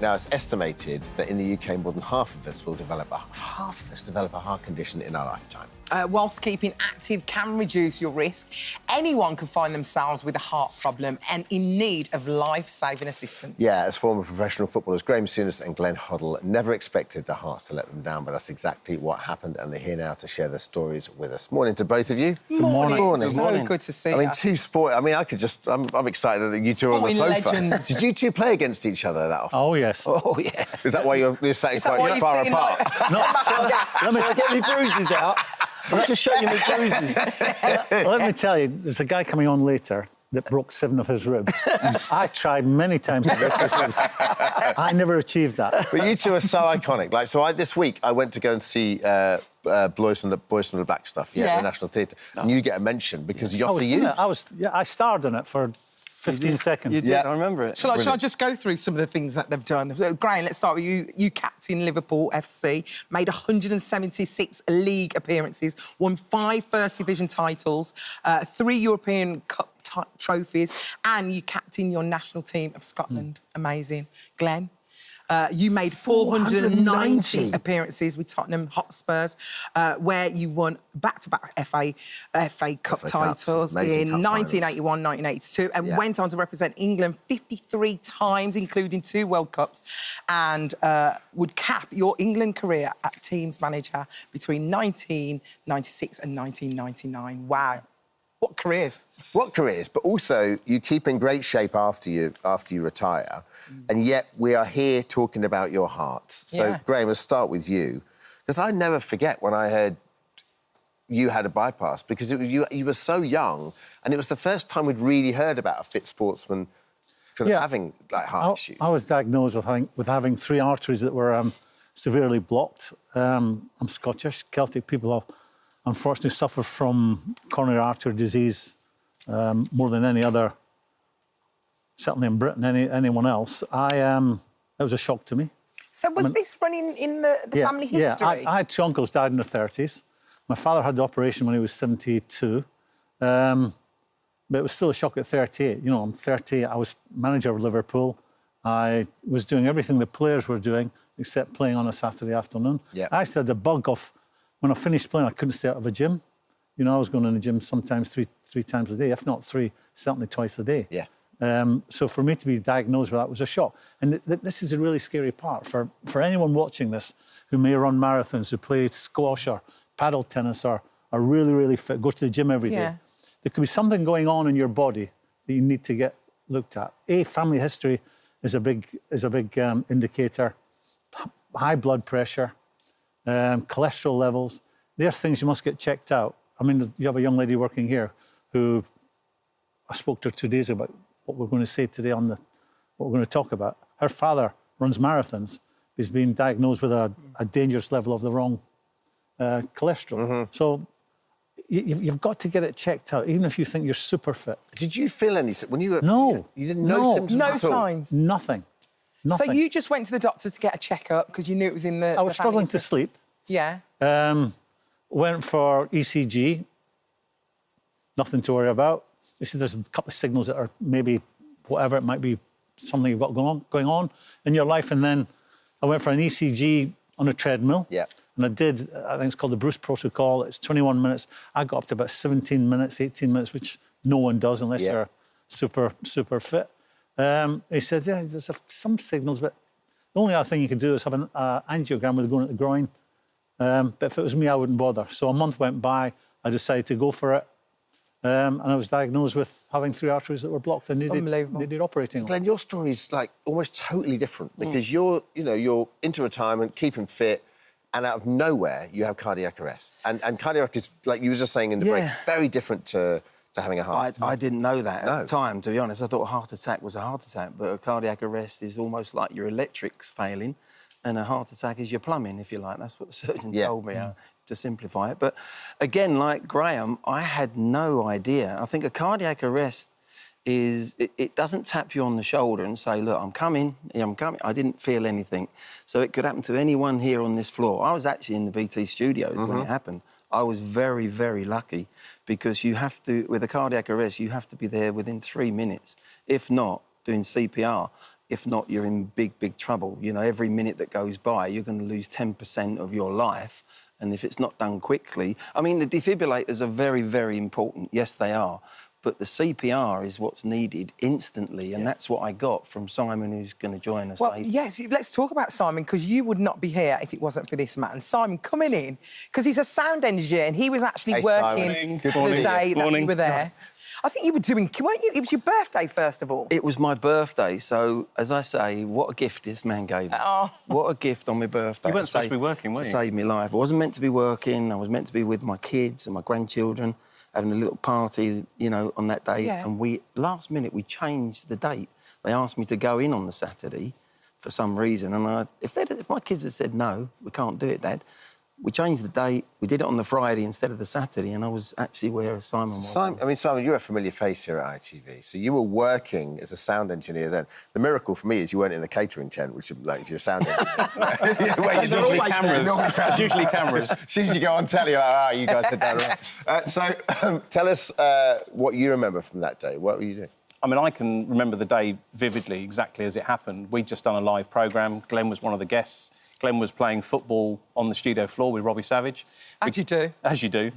Now, it's estimated that in the UK, more than half of us develop a heart condition in our lifetime. Whilst keeping active can reduce your risk, anyone can find themselves with a heart problem and in need of life-saving assistance. Yeah, as former professional footballers Graeme Souness and Hoddle never expected their hearts to let them down, but that's exactly what happened, and they're here now to share their stories with us. Morning to both of you. Morning. Morning. So good to see you. I mean, two sport. I mean, I'm excited that you two are on the sofa. Legends. Did you two play against each other that often? Oh, yes. Oh, yeah. Is that why you're sat quite far apart? Let me get my bruises out. I'll just show you my bruises. Let me tell you, there's a guy coming on later that broke 7 of his ribs. I tried many times to break his ribs. I never achieved that. But you two are so iconic. Like, so this week I went to go and see Boys from the Black stuff, the National Theatre, and you get a mention because Yossi Hughes. I starred in it for 15 seconds. You did, I remember it. Shall I just go through some of the things that they've done? Graeme, let's start with you. You captained Liverpool FC, made 176 league appearances, won 5 First Division titles, 3 European Cup trophies, and you captained your national team of Scotland. Amazing. Glenn? You made 490 appearances with Tottenham Hotspurs, where you won back-to-back FA Cup titles in 1981, 1982, and went on to represent England 53 times, including 2 World Cups, and would cap your England career at teams manager between 1996 and 1999. Wow. What careers? What careers? But also, you keep in great shape after you retire, and yet we are here talking about your hearts. So, Graeme, let's start with you, because I never forget when I heard you had a bypass, because you were so young, and it was the first time we'd really heard about a fit sportsman having like heart issues. I was diagnosed with having 3 arteries that were severely blocked. I'm Scottish. Celtic people unfortunately suffer from coronary artery disease more than any other, certainly in Britain, anyone else. It was a shock to me. So was this running in the family history? I had 2 uncles died in their 30s. My father had the operation when he was 72. But it was still a shock at 38. You know, I'm 30, I was manager of Liverpool. I was doing everything the players were doing, except playing on a Saturday afternoon. Yeah. I actually had the bug of, when I finished playing, I couldn't stay out of a gym. You know, I was going in the gym sometimes three times a day, if not 3, certainly twice a day. Yeah. So for me to be diagnosed with that was a shock. And this is a really scary part. For anyone watching this who may run marathons, who play squash or paddle tennis or are really, really fit, go to the gym every day, there could be something going on in your body that you need to get looked at. Family history is a big indicator. High blood pressure, cholesterol levels, they're things you must get checked out. I mean, you have a young lady working here who I spoke to her 2 days about what we're going to say today on what we're going to talk about. Her father runs marathons. He's been diagnosed with a dangerous level of the wrong cholesterol. So you've got to get it checked out, even if you think you're super fit. Did you feel any when you were? No. You didn't know symptoms at all? No signs? Nothing. So you just went to the doctor to get a checkup because you knew it was in the... I was struggling to sleep. Yeah. Went for ECG. Nothing to worry about. They said there's a couple of signals that are maybe whatever, it might be something you've got going on in your life. And then I went for an ECG on a treadmill. Yeah. And I did, I think it's called the Bruce Protocol. It's 21 minutes. I got up to about 17 minutes, 18 minutes, which no one does unless you're super, super fit. He said, yeah, there's some signals, but the only other thing you could do is have an angiogram with going at the groin. But if it was me, I wouldn't bother. So a month went by, I decided to go for it. And I was diagnosed with having 3 arteries that were blocked and needed operating on. Glenn, your story's like almost totally different because you're into retirement, keeping fit, and out of nowhere you have cardiac arrest. And cardiac is, like you were just saying in the break, very different to having a heart attack. I didn't know that at the time, to be honest. I thought a heart attack was a heart attack, but a cardiac arrest is almost like your electrics failing, and a heart attack is your plumbing, if you like. That's what the surgeon told me, to simplify it. But again, like Graeme, I had no idea. I think a cardiac arrest is, it doesn't tap you on the shoulder and say, look, I'm coming, I'm coming. I didn't feel anything. So it could happen to anyone here on this floor. I was actually in the BT studios when it happened. I was very, very lucky because you have to, with a cardiac arrest, you have to be there within 3 minutes. If not, doing CPR. if not, you're in big, big trouble. You know, every minute that goes by, you're going to lose 10% of your life. And if it's not done quickly... I mean, the defibrillators are very, very important. Yes, they are. But the CPR is what's needed instantly, and that's what I got from Simon, who's going to join us later. Yes, let's talk about Simon, because you would not be here if it wasn't for this man. Simon coming in, because he's a sound engineer, and he was actually working the day that you were there. I think you were doing... weren't you? It was your birthday, first of all. It was my birthday, so, as I say, what a gift this man gave me. Oh. What a gift on my birthday. You weren't supposed to be working, were you? To save me life. I wasn't meant to be working. I was meant to be with my kids and my grandchildren, having a little party, you know, on that day. Yeah. And last minute, we changed the date. They asked me to go in on the Saturday for some reason. And if my kids had said, no, we can't do it, Dad, we changed the date. We did it on the Friday instead of the Saturday, and I was actually where Simon was. Simon, you're a familiar face here at ITV, so you were working as a sound engineer then. The miracle for me is you weren't in the catering tent, which, like, if you're a sound engineer... There's usually cameras. There's usually cameras. As soon as you go on telly, you're like, you guys did that right. So tell us what you remember from that day. What were you doing? I mean, I can remember the day vividly, exactly as it happened. We'd just done a live programme. Glenn was one of the guests. Glenn was playing football on the studio floor with Robbie Savage. As you do. As you do.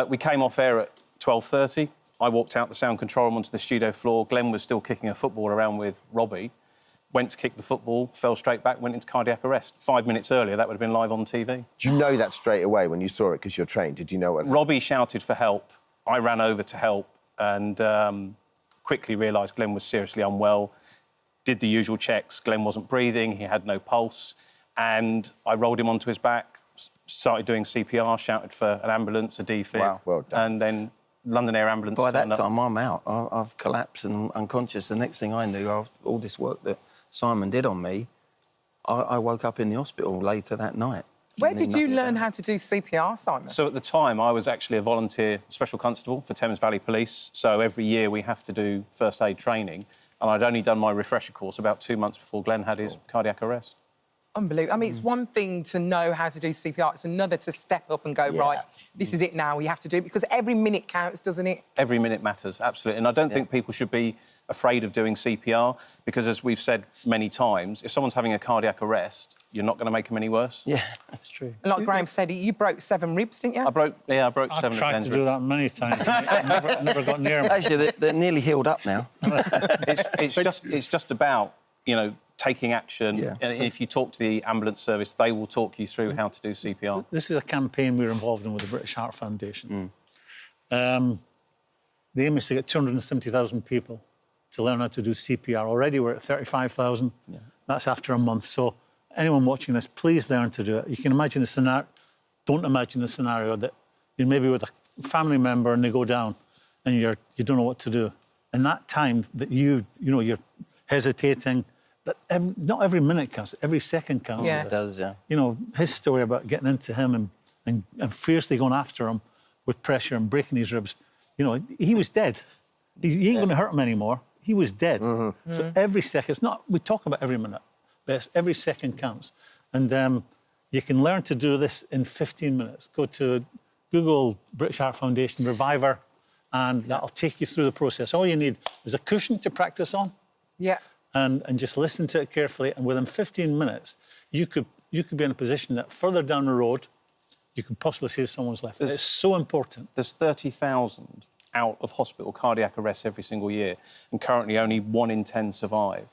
We came off air at 12:30. I walked out the sound control room onto the studio floor. Glenn was still kicking a football around with Robbie. Went to kick the football, fell straight back, went into cardiac arrest. 5 minutes earlier, that would have been live on TV. Did you know that straight away when you saw it because you're trained? Did you know what... Robbie shouted for help. I ran over to help and quickly realised Glenn was seriously unwell. Did the usual checks. Glenn wasn't breathing. He had no pulse. And I rolled him onto his back, started doing CPR, shouted for an ambulance, a defib. Wow. Well done. And then London Air Ambulance By that turned up. time, I'm out. I've collapsed and unconscious. The next thing I knew, after all this work that Simon did on me, I woke up in the hospital later that night. Where did you learn how to do CPR, Simon? So at the time, I was actually a volunteer special constable for Thames Valley Police. So every year we have to do first aid training. And I'd only done my refresher course about 2 months before Glenn had his cardiac arrest. Unbelievable. I mean, it's one thing to know how to do CPR. It's another to step up and go, right, this is it now. We have to do it. Because every minute counts, doesn't it? Every minute matters, absolutely. And I don't think people should be afraid of doing CPR because, as we've said many times, if someone's having a cardiac arrest, you're not going to make them any worse. Yeah, that's true. And like Graeme said, you broke 7 ribs, didn't you? I broke 7 of I've tried Glenn's to do that many times. never got near them. Actually, they're nearly healed up now. It's just about, you know, taking action. Yeah. And if you talk to the ambulance service, they will talk you through how to do CPR. This is a campaign we're involved in with the British Heart Foundation. The aim is to get 270,000 people to learn how to do CPR. Already we're at 35,000. Yeah. That's after a month. So anyone watching this, please learn to do it. You can imagine the scenario. Don't imagine the scenario that you're maybe with a family member and they go down and you don't know what to do. And that time that you're hesitating, that not every minute counts, every second counts. Yeah. It does, yeah. You know, his story about getting into him and fiercely going after him with pressure and breaking his ribs, you know, he was dead. He ain't going to hurt him anymore. He was dead. So every second, it's not, we talk about every minute, but every second counts. And you can learn to do this in 15 minutes. Go to Google British Heart Foundation Reviver, and that'll take you through the process. All you need is a cushion to practice on. Yeah. And just listen to it carefully. And within 15 minutes, you could be in a position that further down the road, you could possibly save someone's life. It's so important. There's 30,000 out of hospital cardiac arrests every single year, and currently only 1 in 10 survive.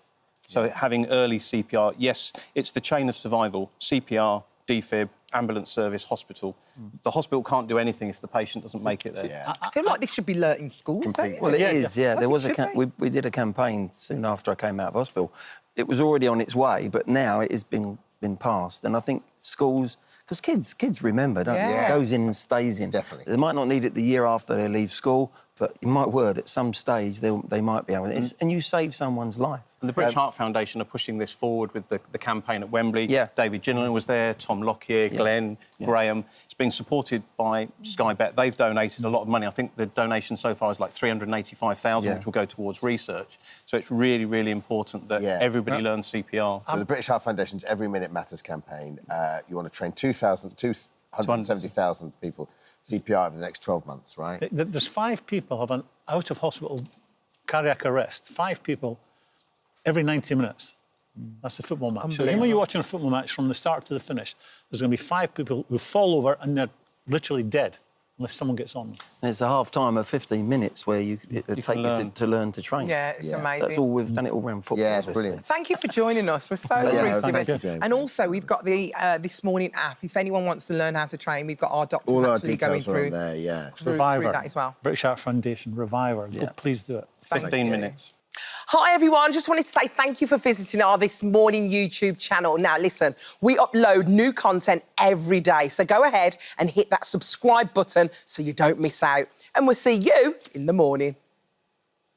So having early CPR, yes, it's the chain of survival: CPR, defib, ambulance service, hospital. The hospital can't do anything if the patient doesn't make it there. Yeah. I feel like this should be learnt in schools, don't you? Well, it is, yeah. There was we we did a campaign soon after I came out of hospital. It was already on its way, but now it has been passed. And I think schools, because kids remember, don't they? It goes in and stays in. Definitely. They might not need it the year after they leave school, but in my word, at some stage they might be able to. And you save someone's life. And the British Heart Foundation are pushing this forward with the campaign at Wembley. Yeah. David Gillen was there, Tom Lockyer, Glenn, Graham. It's being supported by Sky Bet. They've donated a lot of money. I think the donation so far is like 385,000, which will go towards research. So it's really, really important that everybody learns CPR. So the British Heart Foundation's Every Minute Matters campaign, you want to train 270,000 people CPR over the next 12 months, right? There's 5 people have an out-of-hospital cardiac arrest. 5 people every 90 minutes. That's the football match. So when you're watching a football match from the start to the finish, there's going to be 5 people who fall over and they're literally dead unless someone gets on them. And it's a half time of 15 minutes where it takes you to learn to train. Yeah, it's amazing. So that's all we've done it all around football. Yeah, it's brilliant. Thank you for joining us. We're so appreciative. And also, we've got the This Morning app. If anyone wants to learn how to train, we've got our doctors All our actually going details are through, on there, yeah. through Reviver, that as well. British Heart Foundation, Reviver. Yeah. Please do it. 15 minutes. Hi everyone, just wanted to say thank you for visiting our This Morning YouTube channel. Now listen, we upload new content every day, so go ahead and hit that subscribe button so you don't miss out. And we'll see you in the morning.